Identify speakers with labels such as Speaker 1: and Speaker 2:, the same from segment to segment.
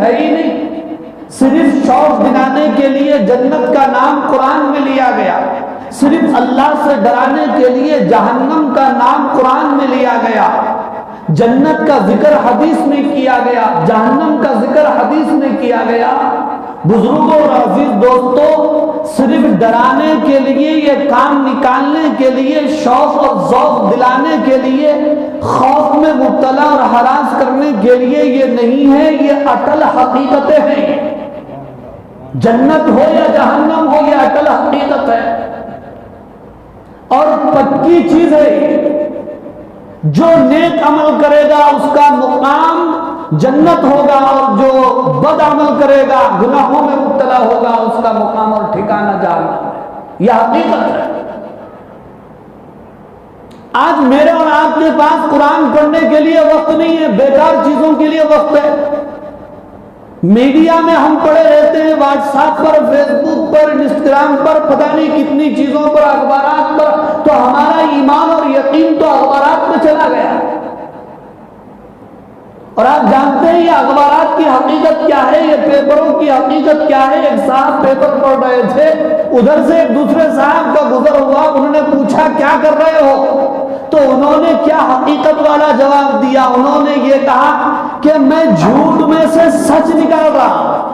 Speaker 1: ہے ہی نہیں، صرف شوق دلانے کے لیے جنت کا نام قرآن میں لیا گیا، صرف اللہ سے ڈرانے کے لیے جہنم کا نام قرآن میں لیا گیا، جنت کا ذکر حدیث میں کیا گیا، جہنم کا ذکر حدیث میں کیا گیا۔ بزرگوں اور عزیز دوستوں، صرف ڈرانے کے لیے، یہ کام نکالنے کے لیے، شوق اور ذوق دلانے کے لیے، خوف میں مبتلا اور ہراس کرنے کے لیے یہ نہیں ہے، یہ اٹل حقیقتیں ہیں۔ جنت ہو یا جہنم ہو، یہ اٹل حقیقت ہے اور پکی چیز ہے۔ جو نیک عمل کرے گا اس کا مقام جنت ہوگا، اور جو بد عمل کرے گا، گناہوں میں مبتلا ہوگا، اس کا مقام اور ٹھکانہ جہنم ہے۔ یہ حقیقت ہے۔ آج میرے اور آپ کے پاس قرآن پڑھنے کے لیے وقت نہیں ہے، بیکار چیزوں کے لیے وقت ہے۔ میڈیا میں ہم پڑے رہتے ہیں، واٹس ایپ پر، فیس بک پر، انسٹاگرام پر، پتہ نہیں کتنی چیزوں پر، اخبارات پر، تو ہمارا ایمان اور یقین تو اخبارات میں چلا گیا۔ اور آپ جانتے ہیں یہ اخبارات کی حقیقت کیا ہے، یہ پیپروں کی حقیقت کیا ہے۔ ایک صاحب پیپر پڑھ رہے تھے، ادھر سے ایک دوسرے صاحب کا گزر ہوا، انہوں نے پوچھا کیا کر رہے ہو؟ تو انہوں نے کیا حقیقت والا جواب دیا، انہوں نے یہ کہا کہ میں جھوٹ میں سے سچ نکال رہا ہوں۔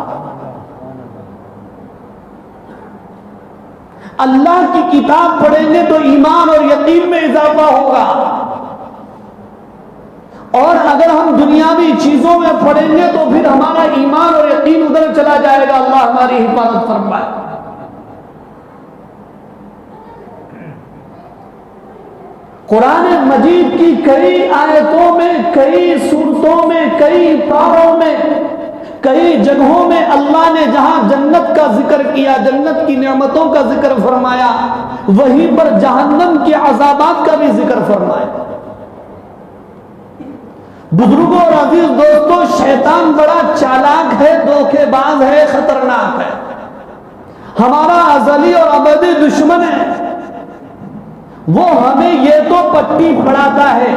Speaker 1: اللہ کی کتاب پڑھیں گے تو ایمان اور یقین میں اضافہ ہوگا، اور اگر ہم دنیاوی چیزوں میں پڑھیں گے تو پھر ہمارا ایمان اور یقین ادھر چلا جائے گا۔ اللہ ہماری حفاظت فرمائے۔ قرآن مجید کی کئی آیتوں میں، کئی سورتوں میں، کئی پاروں میں، کئی جگہوں میں اللہ نے جہاں جنت کا ذکر کیا، جنت کی نعمتوں کا ذکر فرمایا، وہیں پر جہنم کے عذابات کا بھی ذکر فرمایا۔ بزرگوں اور عزیز دوستوں، شیطان بڑا چالاک ہے، دھوکے باز ہے، خطرناک ہے، ہمارا ازلی اور ابدی دشمن ہے۔ وہ ہمیں یہ تو پٹی پڑھاتا ہے،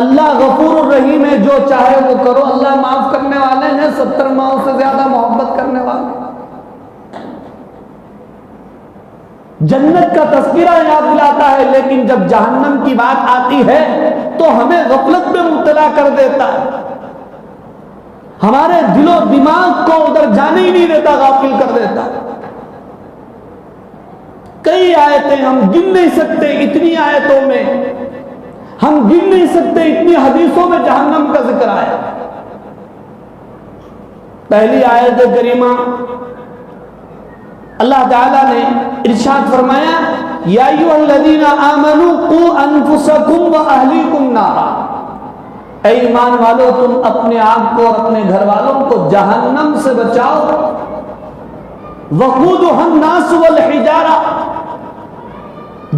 Speaker 1: اللہ غفور الرحیم ہے، جو چاہے وہ کرو، اللہ معاف کرنے والے ہیں، 70 ماؤں سے زیادہ محبت کرنے والے۔ جنت کا تذکرہ یاد دلاتا ہے، لیکن جب جہنم کی بات آتی ہے تو ہمیں غفلت میں مبتلا کر دیتا ہے، ہمارے دل و دماغ کو ادھر جانے ہی نہیں دیتا، غافل کر دیتا۔ کئی آیتیں ہم گن نہیں سکتے، اتنی آیتوں میں ہم گن نہیں سکتے، اتنی حدیثوں میں جہنم کا ذکر آیا۔ پہلی آیت کریمہ اللہ تعالیٰ نے ارشاد فرمایا، یا ایھا الذین آمنوا قوا انفسکم واہلیکم نارا، اے ایمان والو تم اپنے آپ کو اور اپنے گھر والوں کو جہنم سے بچاؤ، وقودھا الناس والحجارہ،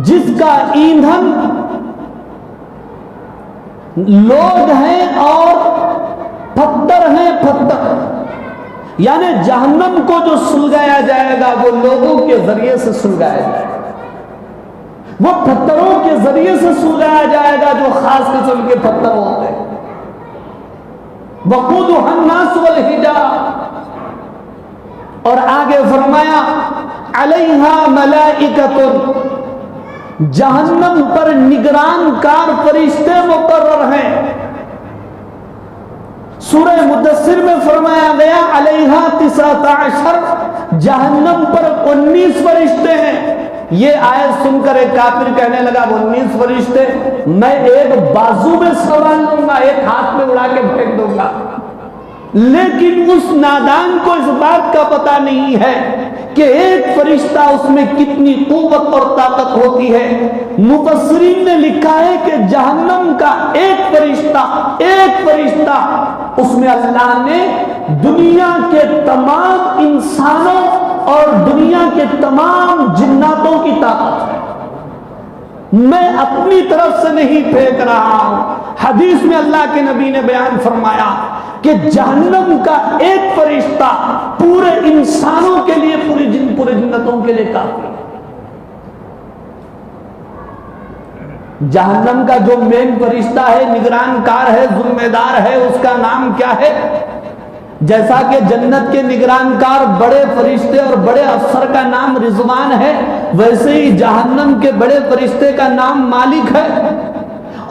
Speaker 1: جس کا ایندھن لوگ ہیں اور پتھر ہیں، پتھر، یعنی جہنم کو جو سلگایا جائے گا وہ لوگوں کے ذریعے سے سلگایا جائے گا، وہ پتھروں کے ذریعے سے سلگایا جائے گا جو خاص قسم کے پتھر ہوتے ہیں۔ وقودھا الناس والحجارہ، اور آگے فرمایا علیہا ملائکۃ، جہنم پر نگران کار فرشتے مقرر ہیں۔ سورہ مدثر میں فرمایا گیا علیہا 19، جہنم پر 19 فرشتے ہیں۔ یہ آیت سن کر ایک کافر کہنے لگا 19 فرشتے، میں ایک بازو میں سوار لوں گا، ایک ہاتھ میں اڑا کے پھینک دوں گا۔ لیکن اس نادان کو اس بات کا پتہ نہیں ہے کہ ایک فرشتہ اس میں کتنی قوت اور طاقت ہوتی ہے۔ مفسرین نے لکھا ہے کہ جہنم کا ایک فرشتہ اس میں اللہ نے دنیا کے تمام انسانوں اور دنیا کے تمام جناتوں کی طاقت ہے۔ میں اپنی طرف سے نہیں پھینک رہا ہوں۔ حدیث میں اللہ کے نبی نے بیان فرمایا کہ جہنم کا ایک فرشتہ پورے انسانوں کے لیے، پورے جنتوں کے لیے کافی ہے۔ جہنم کا جو مین فرشتہ ہے، نگران کار ہے، ذمہ دار ہے، اس کا نام کیا ہے؟ جیسا کہ جنت کے نگرانکار بڑے فرشتے اور بڑے افسر کا نام رضوان ہے، ویسے ہی جہنم کے بڑے فرشتے کا نام مالک ہے،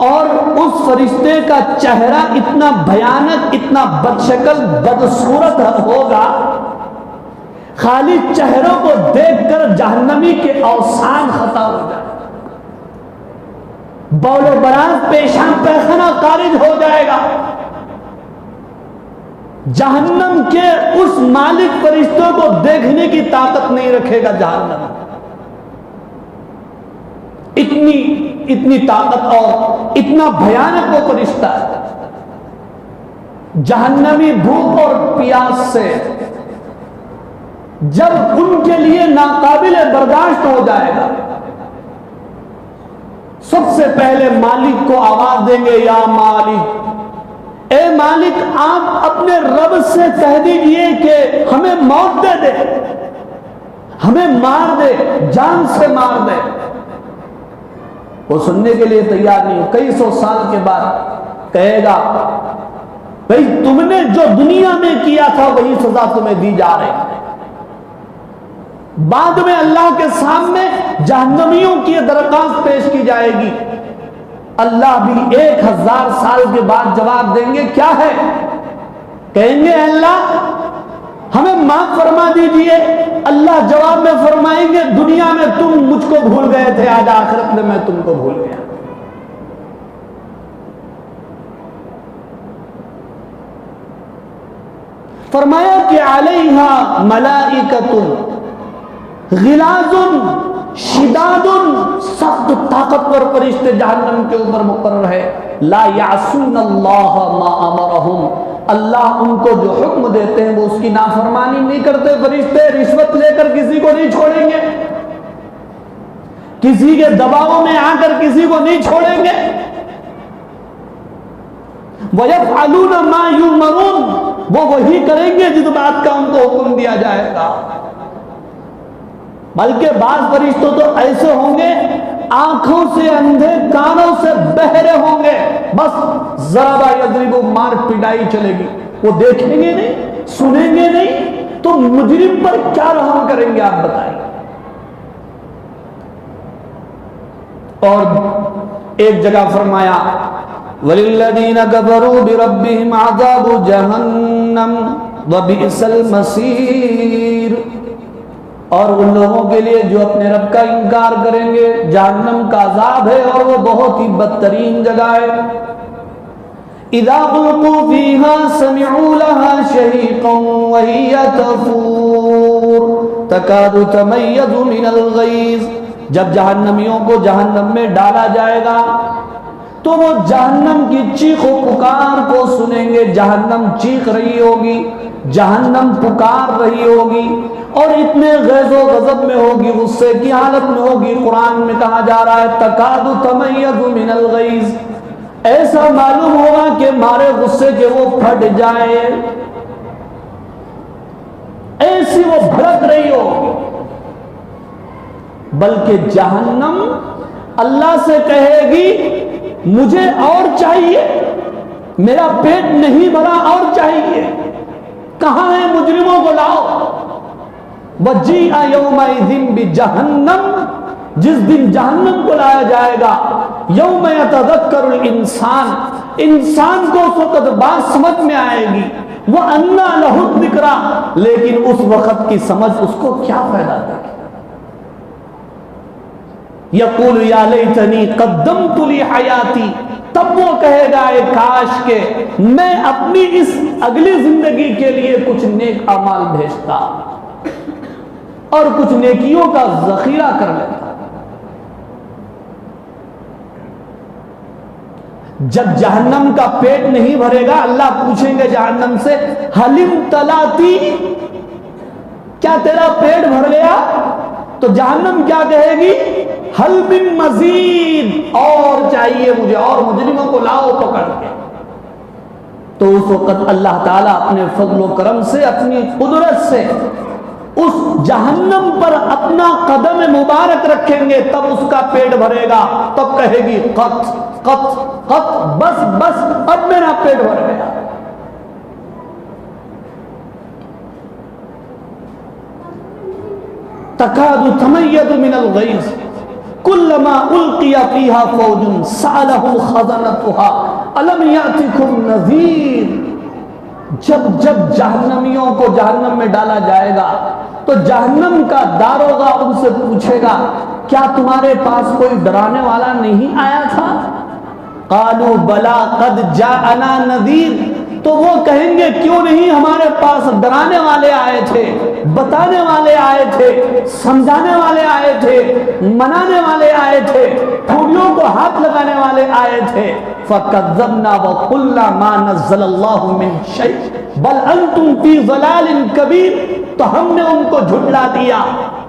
Speaker 1: اور اس فرشتے کا چہرہ اتنا بھیانک، اتنا بدشکل بدصورت ہوگا، خالی چہروں کو دیکھ کر جہنمی کے اوسان خطا ہو جائے، بول و براز پیشان پیخانہ خارج ہو جائے گا۔ جہنم کے اس مالک فرشتوں کو دیکھنے کی طاقت نہیں رکھے گا جہنم، اتنی طاقت اور اتنا بھیانک وہ فرشتہ ہے۔ جہنمی بھوک اور پیاس سے جب ان کے لیے ناقابل برداشت ہو جائے گا، سب سے پہلے مالک کو آواز دیں گے، یا مالک، اے مالک، آپ اپنے رب سے کہہ دیجئے کہ ہمیں موت دے دے، ہمیں مار دے، جان سے مار دے۔ وہ سننے کے لیے تیار نہیں ہو، کئی سو سال کے بعد کہے گا، بھئی تم نے جو دنیا میں کیا تھا وہی سزا تمہیں دی جا رہی ہے۔ بعد میں اللہ کے سامنے جہنمیوں کی درخواست پیش کی جائے گی، اللہ بھی 1000 سال کے بعد جواب دیں گے، کیا ہے؟ کہیں گے اللہ ہمیں معاف فرما دیجئے۔ اللہ جواب میں فرمائیں گے، دنیا میں تم مجھ کو بھول گئے تھے، آج آخرت میں تم کو بھول گیا۔ فرمایا کہ علیہا ملائکۃ غلاظ شداد، سخت طاقتور فرشتے جہنم کے اوپر مقرر ہے، لا یعصون اللہ ما امرہم، اللہ ان کو جو حکم دیتے ہیں وہ اس کی نافرمانی نہیں کرتے۔ فرشتے رشوت لے کر کسی کو نہیں چھوڑیں گے، کسی کے دباؤ میں آ کر کسی کو نہیں چھوڑیں گے۔ وَيَفْعَلُونَ مَا يُؤْمَرُونَ، وہ وہی کریں گے جس بات کا ان کو حکم دیا جائے گا۔ بلکہ بعض فرشتوں تو ایسے ہوں گے، آنکھوں سے اندھے، کانوں سے بہرے ہوں گے، بس ضربہ یضرب، مار پٹائی چلے گی، وہ دیکھیں گے نہیں، سنیں گے نہیں، تو مجرم پر کیا رحم کریں گے آپ بتائیں۔ اور ایک جگہ فرمایا، وَلِلَّذِينَ كَفَرُوا بِرَبِّهِمْ عَذَابُ جَهَنَّمَ وَبِئْسَ الْمَصِيرُ، اور ان لوگوں کے لیے جو اپنے رب کا انکار کریں گے جہنم کا عذاب ہے، اور وہ بہت ہی بدترین جگہ ہے۔ اذا القوا فيها سمعوا لها شهيقا وهي تفور تكاد تميز من الغيظ، جب جہنمیوں کو جہنم میں ڈالا جائے گا تو وہ جہنم کی چیخ و پکار کو سنیں گے، جہنم چیخ رہی ہوگی، جہنم پکار رہی ہوگی، اور اتنے غیظ و غضب میں ہوگی، غصے کی حالت میں ہوگی۔ قرآن میں کہا جا رہا ہے تکاد تمیز من الغیظ، ایسا معلوم ہوگا کہ مارے غصے کے وہ پھٹ جائے، ایسی وہ بھڑک رہی ہوگی۔ بلکہ جہنم اللہ سے کہے گی مجھے اور چاہیے، میرا پیٹ نہیں بھرا، اور چاہیے، کہاں ہے مجرموں کو لاؤ۔ وَجِيءَ يَوْمَئِذٍ بِجَهَنَّمَ، جس دن جہنم کو لایا جائے گا، یوم یتذکر الانسان، انسان کو اس وقت بات سمجھ میں آئے گی، وَأَنَّى لَهُ الذِّكْرَى، لیکن اس وقت کی سمجھ اس کو کیا فائدہ دے گی۔ یقول یا لیتنی قدمت لی حیاتی، تب وہ کہے گا اے کاش کہ میں اپنی اس اگلی زندگی کے لیے کچھ نیک اعمال بھیجتا اور کچھ نیکیوں کا ذخیرہ کر لیتا۔ جب جہنم کا پیٹ نہیں بھرے گا، اللہ پوچھیں گے جہنم سے حلم تلاتی، کیا تیرا پیٹ بھر گیا؟ تو جہنم کیا کہے گی؟ حل من مزید، اور چاہیے مجھے، اور مجرموں کو لاؤ پکڑ کے۔ تو اس وقت اللہ تعالیٰ اپنے فضل و کرم سے، اپنی قدرت سے اس جہنم پر اپنا قدم مبارک رکھیں گے، تب اس کا پیٹ بھرے گا، تب کہے گی قط قط قط، بس بس اب میرا پیٹ بھر گیا۔ تکاد تمیز من الغیظ کلما القی فیہا فوج سألہم خزنتها الم یأتکم نذیر۔ جب جہنمیوں کو جہنم میں ڈالا جائے گا تو جہنم کا داروغہ ان سے پوچھے گا کیا تمہارے پاس کوئی ڈرانے والا نہیں آیا تھا؟ قالوا بلا قد جاءنا نذیر، تو وہ کہیں گے کیوں نہیں، ہمارے پاس ڈرانے والے آئے تھے، بتانے والے آئے تھے، سمجھانے والے آئے تھے، منانے والے آئے تھے، پھوڑیوں کو ہاتھ لگانے والے آئے تھے۔ فَكَذَّبْنَا وَقُلْنَا مَا نَزَّلَ اللَّهُ مِن شَيْءٍ بَلْ أَنْتُمْ فِي ضَلَالٍ كَبِيرٍ۔ تو ہم نے ان کو جھٹلا دیا،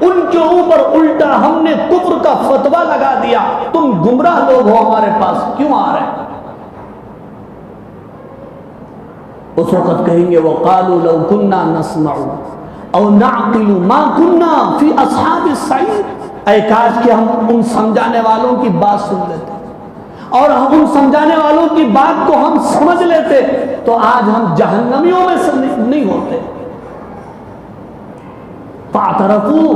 Speaker 1: ان کے اوپر الٹا ہم نے کفر کا فتویٰ لگا دیا، تم گمراہ لوگ ہو، ہمارے پاس کیوں آ رہے ہیں؟ اس وقت کہیں گے وَقَالُوا لَوْ كُنَّا نَسْمَعُ أَوْ نَعْقِلُ مَا كُنَّا فِي أَصْحَابِ السَّعِيرِ۔ اے کاش کہ ہم ان سمجھانے والوں کی بات سن لیتے اور ہم ان سمجھانے والوں کی بات کو ہم سمجھ لیتے تو آج ہم جہنمیوں میں سے نہیں ہوتے۔ فَاعْتَرَفُوا،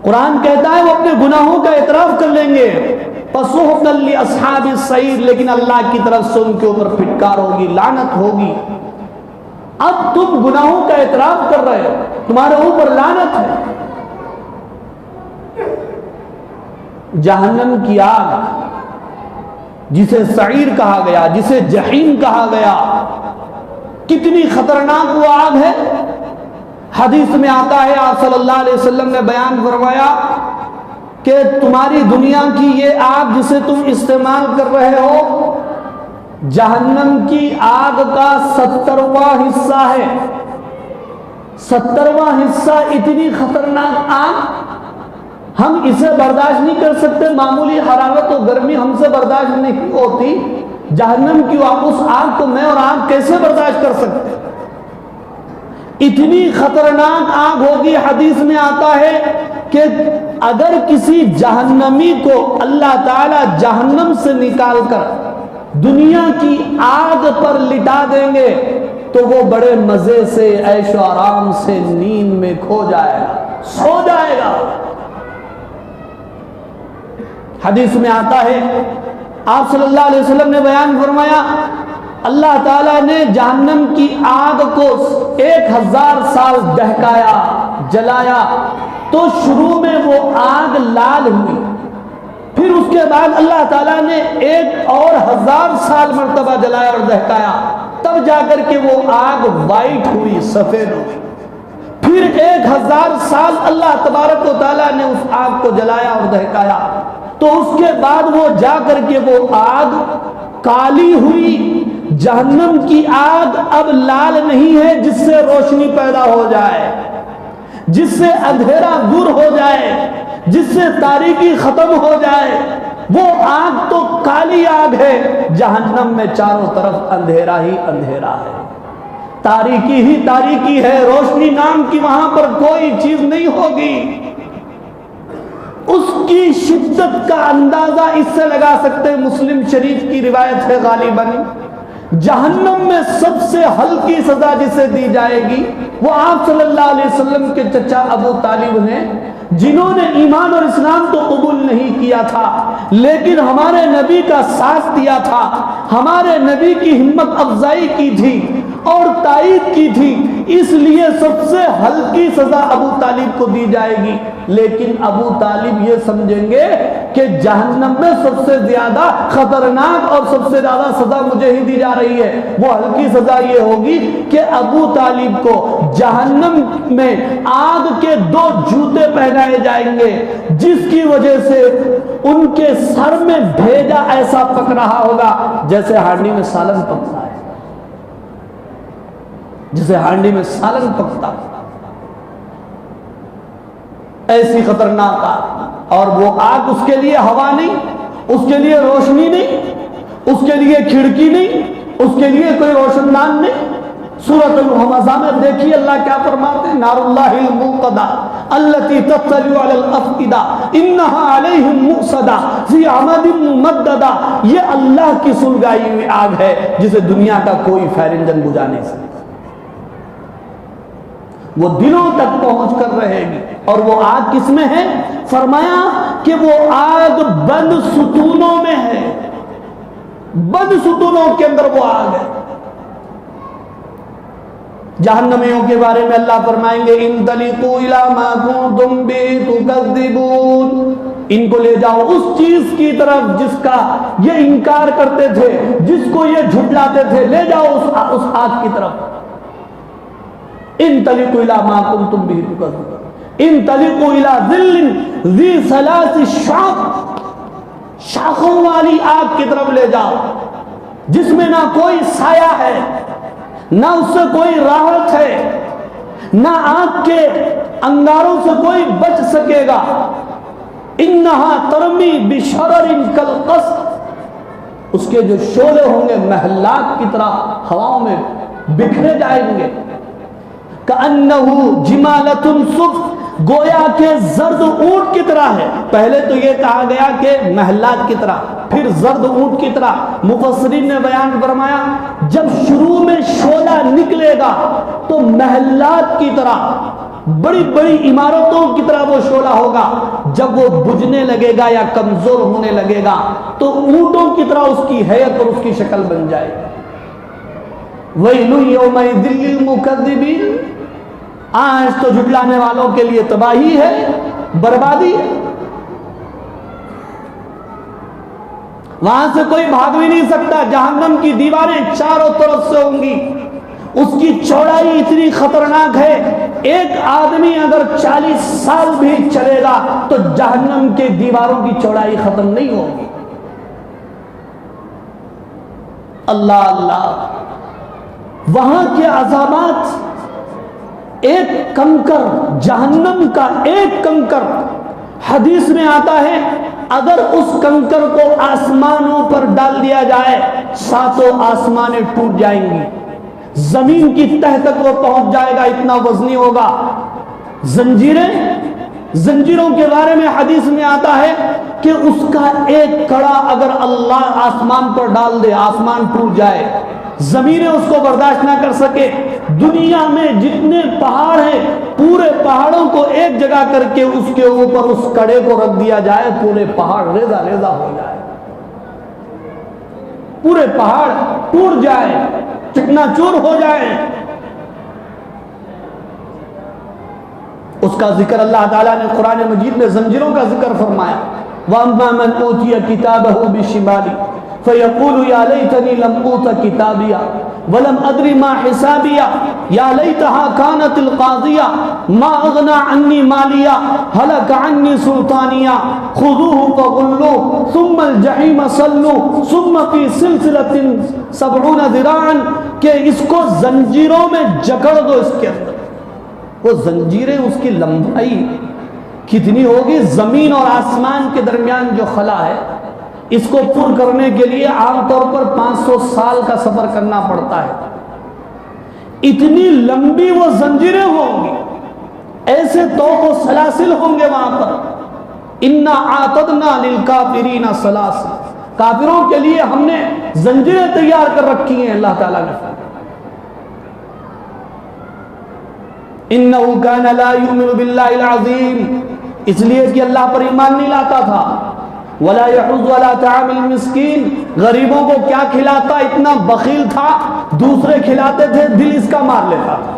Speaker 1: قرآن کہتا ہے وہ اپنے گناہوں کا اعتراف کر لیں گے، فَسُحْقًا لِأَصْحَابِ السَّعِيرِ، لیکن اللہ کی طرف سے ان کے اوپر پھٹکار ہوگی، لعنت ہوگی۔ اب تم گناہوں کا اعتراف کر رہے ہو، تمہارے اوپر لعنت ہے۔ جہنم کی آگ جسے سعیر کہا گیا، جسے جحیم کہا گیا، کتنی خطرناک وہ آگ ہے۔ حدیث میں آتا ہے، آپ صلی اللہ علیہ وسلم نے بیان فرمایا کہ تمہاری دنیا کی یہ آگ جسے تم استعمال کر رہے ہو، جہنم کی آگ کا 70واں حصہ ہے۔ 70واں حصہ، اتنی خطرناک آگ، ہم اسے برداشت نہیں کر سکتے، معمولی حرارت و گرمی ہم سے برداشت نہیں ہوتی، جہنم کی اس آگ کو میں اور آپ کیسے برداشت کر سکتے؟ اتنی خطرناک آگ ہوگی۔ حدیث میں آتا ہے کہ اگر کسی جہنمی کو اللہ تعالی جہنم سے نکال کر دنیا کی آگ پر لٹا دیں گے تو وہ بڑے مزے سے، عیش و آرام سے نیند میں کھو جائے گا، سو جائے گا۔ حدیث میں آتا ہے، آپ صلی اللہ علیہ وسلم نے بیان فرمایا، اللہ تعالیٰ نے جہنم کی آگ کو 1000 سال دہکایا، جلایا، تو شروع میں وہ آگ لال ہوئی، پھر اس کے بعد اللہ تعالیٰ نے 1000 سال مرتبہ جلایا اور دہکایا، تب جا کر کے وہ آگ وائٹ ہوئی، سفید ہوئی، پھر 1000 سال اللہ تبارک و تعالیٰ نے اس آگ کو جلایا اور دہکایا، تو اس کے بعد وہ جا کر کے وہ آگ کالی ہوئی۔ جہنم کی آگ اب لال نہیں ہے جس سے روشنی پیدا ہو جائے، جس سے اندھیرا دور ہو جائے، جس سے تاریکی ختم ہو جائے، وہ آگ تو کالی آگ ہے۔ جہنم میں چاروں طرف اندھیرا ہی اندھیرا ہے، تاریکی ہی تاریکی ہے، روشنی نام کی وہاں پر کوئی چیز نہیں ہوگی۔ اس کی شدت کا اندازہ اس سے لگا سکتے ہیں، مسلم شریف کی روایت ہے غالباً، جہنم میں سب سے ہلکی سزا جسے دی جائے گی وہ آپ صلی اللہ علیہ وسلم کے چچا ابو طالب ہیں، جنہوں نے ایمان اور اسلام تو قبول نہیں کیا تھا لیکن ہمارے نبی کا ساتھ دیا تھا، ہمارے نبی کی ہمت افزائی کی تھی اور تائید کی تھی، اس لیے سب سے ہلکی سزا ابو طالب کو دی جائے گی۔ لیکن ابو طالب یہ سمجھیں گے کہ جہنم میں سب سے زیادہ خطرناک اور سب سے زیادہ سزا مجھے ہی دی جا رہی ہے۔ وہ ہلکی سزا یہ ہوگی کہ ابو طالب کو جہنم میں آگ کے 2 جوتے پہنائے جائیں گے، جس کی وجہ سے ان کے سر میں بھیجا ایسا پک رہا ہوگا جیسے ہانڈی میں سالن پکتا ہے، جسے ہانڈی میں سالن پکتا، ایسی خطرناک آگ۔ اور وہ آگ، اس کے لیے ہوا نہیں، اس کے لیے روشنی نہیں، اس کے لیے کھڑکی نہیں، اس کے لیے کوئی روشن دان نہیں۔ سورۃ الہمزہ میں دیکھیے اللہ کیا فرماتے ہیں، نار اللہ الموقدہ التی تطلع علی الافئدہ انہا علیہم مؤصدہ فی عمد ممددہ، یہ اللہ کی سلگائی ہوئی آگ ہے جسے دنیا کا کوئی فائر انجن بجھا نہیں سکتا۔ وہ دلوں تک پہنچ کر رہے گی. اور وہ آگ کس میں ہے؟ فرمایا کہ وہ آگ بند ستونوں میں ہے. بند ستونوں کے اندر وہ آگ ہے. جہنمیوں کے بارے میں اللہ فرمائیں گے انطلقوا الی ما کنتم بہ تکذبون، ان کو لے جاؤ اس چیز کی طرف جس کا یہ انکار کرتے تھے، جس کو یہ جھٹلاتے تھے، لے جاؤ اس آگ کی طرف. انطلقوا الی ما کنتم بہ تکذبون انطلقوا الی ظل ذی ثلاث شعب، شاخوں والی آگ کی طرف لے جاؤ جس میں نہ کوئی سایہ ہے، نہ اس سے کوئی راحت ہے، نہ آگ کے انگاروں سے کوئی بچ سکے گا. انہا ترمی بشرر کالقصر، اس کے جو شعلے ہوں گے محلات کی طرح ہواؤں میں بکھرے جائیں گے. کأنہ جمالۃ صفر، گویا کہ زرد اونٹ کی طرح ہے. پہلے تو یہ کہا گیا کہ محلات کی طرح، پھر زرد اونٹ کی طرح. مفسرین نے بیان فرمایا جب شروع میں شعلہ نکلے گا تو محلات کی طرح، بڑی بڑی عمارتوں کی طرح وہ شعلہ ہوگا. جب وہ بجھنے لگے گا یا کمزور ہونے لگے گا تو اونٹوں کی طرح اس کی حیت اور اس کی شکل بن جائے گی. وَيْلٌ يَوْمَئِذٍ لِّلْمُكَذِّبِينَ، آج تو جھٹلانے والوں کے لیے تباہی ہے، بربادی ہے. وہاں سے کوئی بھاگ بھی نہیں سکتا. جہنم کی دیواریں چاروں طرف سے ہوں گی. اس کی چوڑائی اتنی خطرناک ہے، ایک آدمی اگر 40 سال بھی چلے گا تو جہنم کے دیواروں کی چوڑائی ختم نہیں ہوگی. اللہ اللہ، وہاں کے عذابات، ایک کنکر، جہنم کا ایک کنکر، حدیث میں آتا ہے اگر اس کنکر کو آسمانوں پر ڈال دیا جائے 7 آسمانیں ٹوٹ جائیں گی، زمین کی تہ تک وہ پہنچ جائے گا، اتنا وزنی ہوگا. زنجیروں کے بارے میں حدیث میں آتا ہے کہ اس کا ایک کڑا اگر اللہ آسمان پر ڈال دے، آسمان ٹوٹ جائے، زمینیں اس کو برداشت نہ کر سکے. دنیا میں جتنے پہاڑ ہیں پورے پہاڑوں کو ایک جگہ کر کے اس کے اوپر اس کڑے کو رکھ دیا جائے، پورے پہاڑ ریزہ ریزہ ہو جائے، پورے پہاڑ ٹوٹ جائے، چکنا چور ہو جائے. اس کا ذکر اللہ تعالیٰ نے قرآن مجید میں زنجیروں کا ذکر فرمایا. وَأَمَّا مَنْ أُوتِيَ كِتَابَهُ بِشِمَالِهِ فَيَقُولُ يَا لَيْتَنِي لَمْ أُوتَ كِتَابِيَهْ وَلَمْ أَدْرِ مَا حِسَابِيَهْ يَا لَيْتَهَا كَانَتِ الْقَاضِيَةَ مَا أَغْنَى عَنِّي مَالِيَهْ هَلَكَ عَنِّي سُلْطَانِيَهْ خُذُوهُ فَغُلُّوهُ ثُمَّ الْجَحِيمَ صَلُّوهُ ثُمَّ فِي سِلْسِلَةٍ 70 ذراعًا، کہ اس کو زنجیروں میں جکڑ دو. اس کے اندر وہ زنجیریں، اس کی لمبائی کتنی ہوگی؟ زمین اور آسمان کے درمیان جو خلا ہے، اس کو پر کرنے کے لیے عام طور پر 500 سال کا سفر کرنا پڑتا ہے. اتنی لمبی وہ زنجیریں ہوں گی، ایسے توق و سلاسل ہوں گے وہاں پر. اِنَّا أَعْتَدْنَا لِلْكَافِرِينَ سَلَاسِلَ، کافروں کے لیے ہم نے زنجیریں تیار کر رکھی ہیں. اللہ تعالیٰ نے اِنَّهُ كَانَ لَا يُؤْمِنُ بِاللَّهِ الْعَظِيمِ، اس لیے کہ اللہ پر ایمان نہیں لاتا تھا. وَلَا يَحُضُّ عَلَىٰ طَعَامِ الْمِسْكِينِ، غریبوں کو کیا کھلاتا، اتنا بخیل تھا. دوسرے کھلاتے تھے دل اس کا مار لیتا تھا،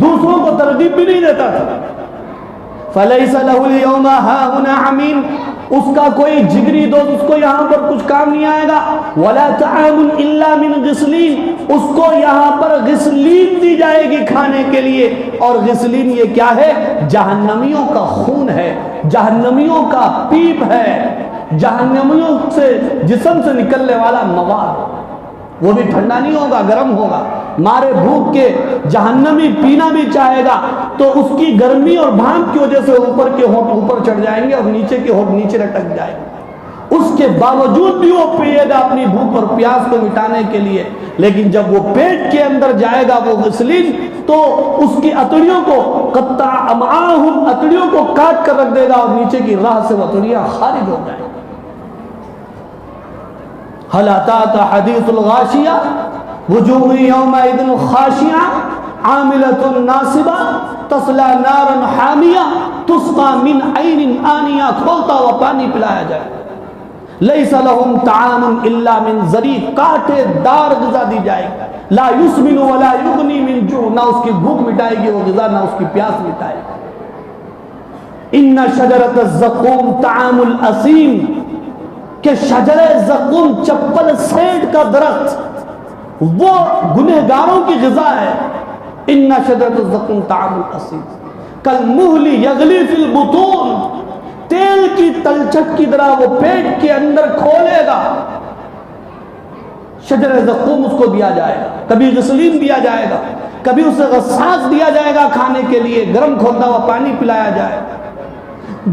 Speaker 1: دوسروں کو ترغیب بھی نہیں دیتا تھا. فَلَيْسَ لَهُ الْيَوْمَ هَاهُنَا حَمِيمٌ، اس کا کوئی جگری دوست اس کو یہاں پر کچھ کام نہیں آئے گا. وَلَا طَعَامٌ إِلَّا مِنْ غِسْلِينَ، اس کو یہاں پر غسلین دی جائے گی کھانے کے لیے. اور غسلین یہ کیا ہے؟ جہنمیوں کا خون ہے، جہنمیوں کا پیپ ہے، جہنمیوں سے جسم سے نکلنے والا مواد. وہ بھی ٹھنڈا نہیں ہوگا، گرم ہوگا. مارے بھوک کے جہنمی پینا بھی چاہے گا تو اس کی گرمی اور بھانپ کی وجہ سے اوپر کے ہونٹ اوپر چڑھ جائیں گے اور نیچے کے ہونٹ نیچے لٹک جائیں گے. اس کے باوجود بھی وہ پیے گا اپنی بھوک اور پیاس کو مٹانے کے لیے. لیکن جب وہ پیٹ کے اندر جائے گا وہ غسلین، تو اس کی اتڑیوں کو قطع امعاہم، اتڑیوں کو کاٹ کر رکھ دے گا اور نیچے کی راہ سے وہ اتڑیاں خارج ہو جائیں. هل أتاك حديث الغاشية وجوه يومئذ خاشعة عاملۃ ناصبہ تصلی نارا حامیہ تسقی من عین آنیہ، کھولتا ہوا پانی پلایا جائے. لیس لہم طعام الا من ضریع، کانٹے دار غذا دی جائے گی. لا یسمن ولا یغنی من جوع، نہ اس کی بھوک مٹائے گی وہ غذا، نہ اس کی پیاس مٹائے گی. ان شجرۃ الزقوم طعام الاسیم، کہ شجر زقوم چپل سیٹ کا درخت وہ گنہگاروں کی غذا ہے. ان شجرۃ الزقوم طعام الاسیم کالمہل یغلی فی البطون، تیل کی تلچھٹ کی طرح وہ پیٹ کے اندر کھولے گا. شجر زقوم اس کو دیا جائے گا، کبھی غسلین دیا جائے گا، کبھی اسے غساق دیا جائے گا کھانے کے لیے، گرم کھولتا ہوا پانی پلایا جائے.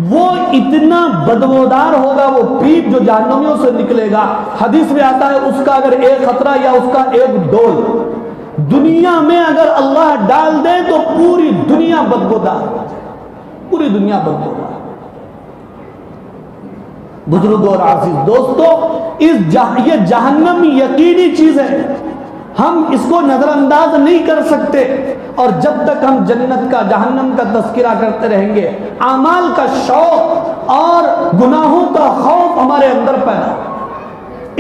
Speaker 1: وہ اتنا بدبودار ہوگا وہ پیپ جو جہنمیوں سے نکلے گا. حدیث میں آتا ہے اس کا اگر ایک خطرہ یا اس کا ایک ڈول دنیا میں اگر اللہ ڈال دے تو پوری دنیا بدبودار ہو جائے، پوری دنیا بدبودار. بزرگ اور عزیز دوستو، یہ جہنم یقینی چیز ہے، ہم اس کو نظر انداز نہیں کر سکتے. اور جب تک ہم جنت کا جہنم کا تذکرہ کرتے رہیں گے، اعمال کا شوق اور گناہوں کا خوف ہمارے اندر پیدا،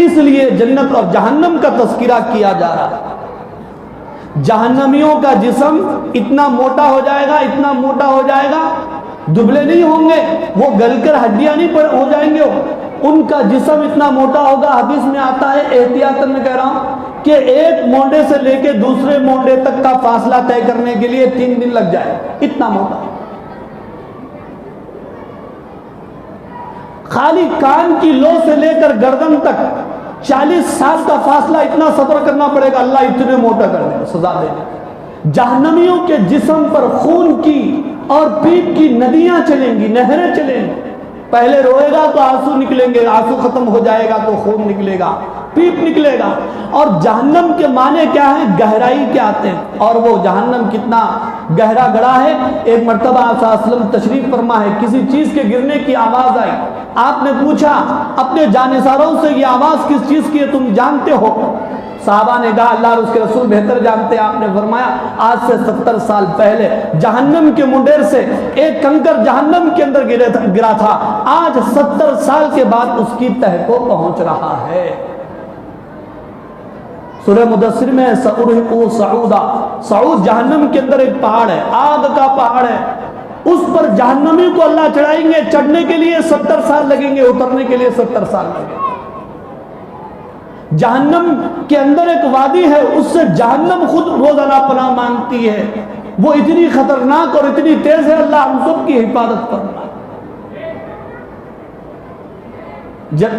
Speaker 1: اس لیے جنت اور جہنم کا تذکرہ کیا جا رہا ہے. جہنمیوں کا جسم اتنا موٹا ہو جائے گا، اتنا موٹا ہو جائے گا، دبلے نہیں ہوں گے، وہ گل کر ہڈیاں نہیں ہو جائیں گے، ان کا جسم اتنا موٹا ہوگا. حدیث میں آتا ہے، احتیاطاً میں کہہ رہا ہوں، کہ ایک مونڈے سے لے کے دوسرے مونڈے تک کا فاصلہ طے کرنے کے لیے 3 دن لگ جائے، اتنا موٹا. خالی کان کی لو سے لے کر گردن تک 40 سال کا فاصلہ اتنا سفر کرنا پڑے گا، اللہ اتنے موٹا کر دے گا، سزا دے گا. جہنمیوں کے جسم پر خون کی اور پیپ کی ندیاں چلیں گی، نہریں چلیں گی. پہلے روئے گا تو آنسو نکلیں گے، آنسو ختم ہو جائے گا تو خون نکلے گا، پیپ نکلے گا. اور جہنم کے معنی کیا ہے؟ گہرائی کے آتے ہیں. اور وہ جہنم کتنا گہرا گڑا ہے. ایک مرتبہ آپ صلی اللہ علیہ وسلم تشریف فرما ہے، کسی چیز کے گرنے کی آواز آئی. آپ نے پوچھا اپنے جانثاروں سے، یہ آواز کس چیز کی ہے، تم جانتے ہو؟ صحابہ نے کہا اللہ اور اس کے رسول بہتر جانتے ہیں. آپ نے فرمایا آج سے 70 سال پہلے جہنم کے منڈیر سے ایک کنکر جہنم کے اندر گرا تھا، آج 70 سال کے بعد اس کی تہ کو پہنچ رہا ہے. سورہ مدثر میں سأرهقه صعودا، صعود جہنم کے اندر ایک پہاڑ ہے، آگ کا پہاڑ ہے، اس پر جہنمی کو اللہ چڑھائیں گے. چڑھنے کے لیے 70 سال لگیں گے، اترنے کے لیے 70 سال لگیں گے. جہنم کے اندر ایک وادی ہے، اس سے جہنم خود روزانہ پناہ مانگتی ہے. وہ اتنی خطرناک اور اتنی تیز ہے، اللہ ہم سب کی حفاظت فرمائے.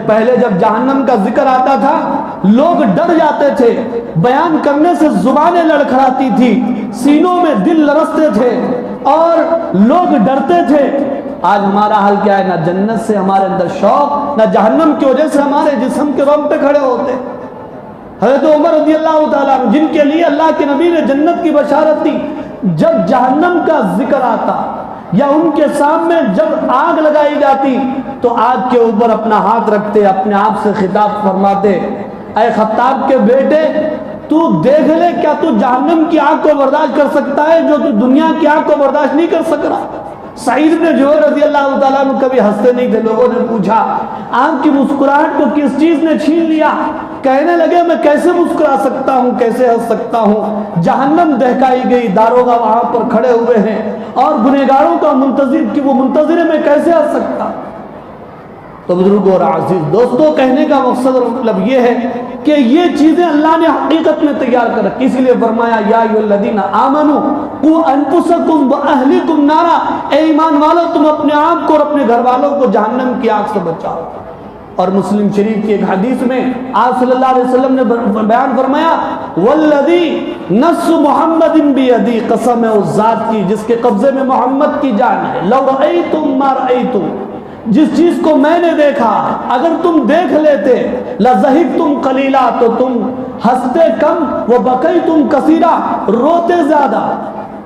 Speaker 1: پہلے جب جہنم کا ذکر آتا تھا لوگ ڈر جاتے تھے، بیان کرنے سے زبانیں لڑکھڑاتی تھی، سینوں میں دل لرزتے تھے اور لوگ ڈرتے تھے. آج ہمارا حال کیا ہے؟ نہ جنت سے ہمارے اندر شوق، نہ جہنم کی وجہ سے ہمارے جسم کے رونگٹے کھڑے ہوتے. حضرت عمر رضی اللہ تعالیٰ عنہ، جن کے لیے اللہ کے نبی نے جنت کی بشارت دی، جب جہنم کا ذکر آتا یا ان کے سامنے جب آگ لگائی جاتی تو آگ کے اوپر اپنا ہاتھ رکھتے، اپنے آپ سے خطاب فرماتے، اے خطاب کے بیٹے، تو دیکھ لے، کیا تو جہنم کی آگ کو برداشت کر سکتا ہے جو تو دنیا کی آگ کو برداشت نہیں کر سک رہا؟ سعید بن جبیر رضی اللہ تعالیٰ عنہ کبھی ہنستے نہیں تھے. لوگوں نے پوچھا آپ کی مسکراہٹ کو کس چیز نے چھین لیا؟ کہنے لگے میں کیسے مسکرا سکتا ہوں، کیسے ہنس سکتا ہوں؟ جہنم دہکائی گئی، داروغہ وہاں پر کھڑے ہوئے ہیں اور گنہگاروں کا منتظر، کہ وہ منتظر ہے، میں کیسے ہنس سکتا ہوں؟ تو بزرگوں اور عزیز دوستوں، کہنے کا مقصد اور مطلب یہ ہے کہ یہ چیزیں اللہ نے حقیقت میں تیار کر رکھی. اسی لیے فرمایا یا ایھا الذین آمنوا قوا انفسکم واہلکم نارا، اے ایمان والو تم اپنے آپ کو اور اپنے گھر والوں کو جہنم کی آگ سے بچاؤ. اور مسلم شریف کی ایک حدیث میں آپ صلی اللہ علیہ وسلم نے بیان فرمایا والذی نفس محمد بیدی، قسم ہے اس ذات کی جس کے قبضے میں محمد کی جان ہے، لو رأیتم ما رأیتم، جس چیز کو میں نے دیکھا اگر تم دیکھ لیتے، لَضَحِكْتُمْ قَلِيلًا، تو تم ہنستے کم، وَبَكَيْتُمْ كَثِيرًا، روتے زیادہ.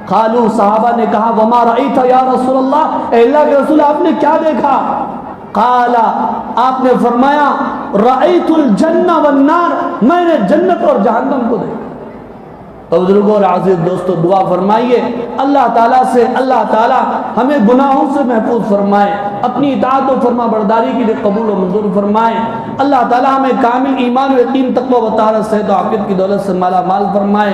Speaker 1: قالوا، صحابہ نے کہا وَمَا رَأَيْتَ یا رسول اللہ، اے اللہ کے رسول آپ نے کیا دیکھا؟ قال، آپ نے فرمایا رَأَيْتُ الْجَنَّ وَالنَّارِ، میں نے جنت اور جہنم کو دیکھا. تو بزرگوں اور عزیز دوستو دعا فرمائیے اللہ تعالیٰ سے، اللہ تعالیٰ ہمیں گناہوں سے محفوظ فرمائے، اپنی اطاعت و فرما برداری کے لیے قبول و منظور فرمائے، اللہ تعالیٰ ہمیں کامل ایمان و یقین تقوی و طہارت صحت و عافیت کی دولت سے مالا مال فرمائے۔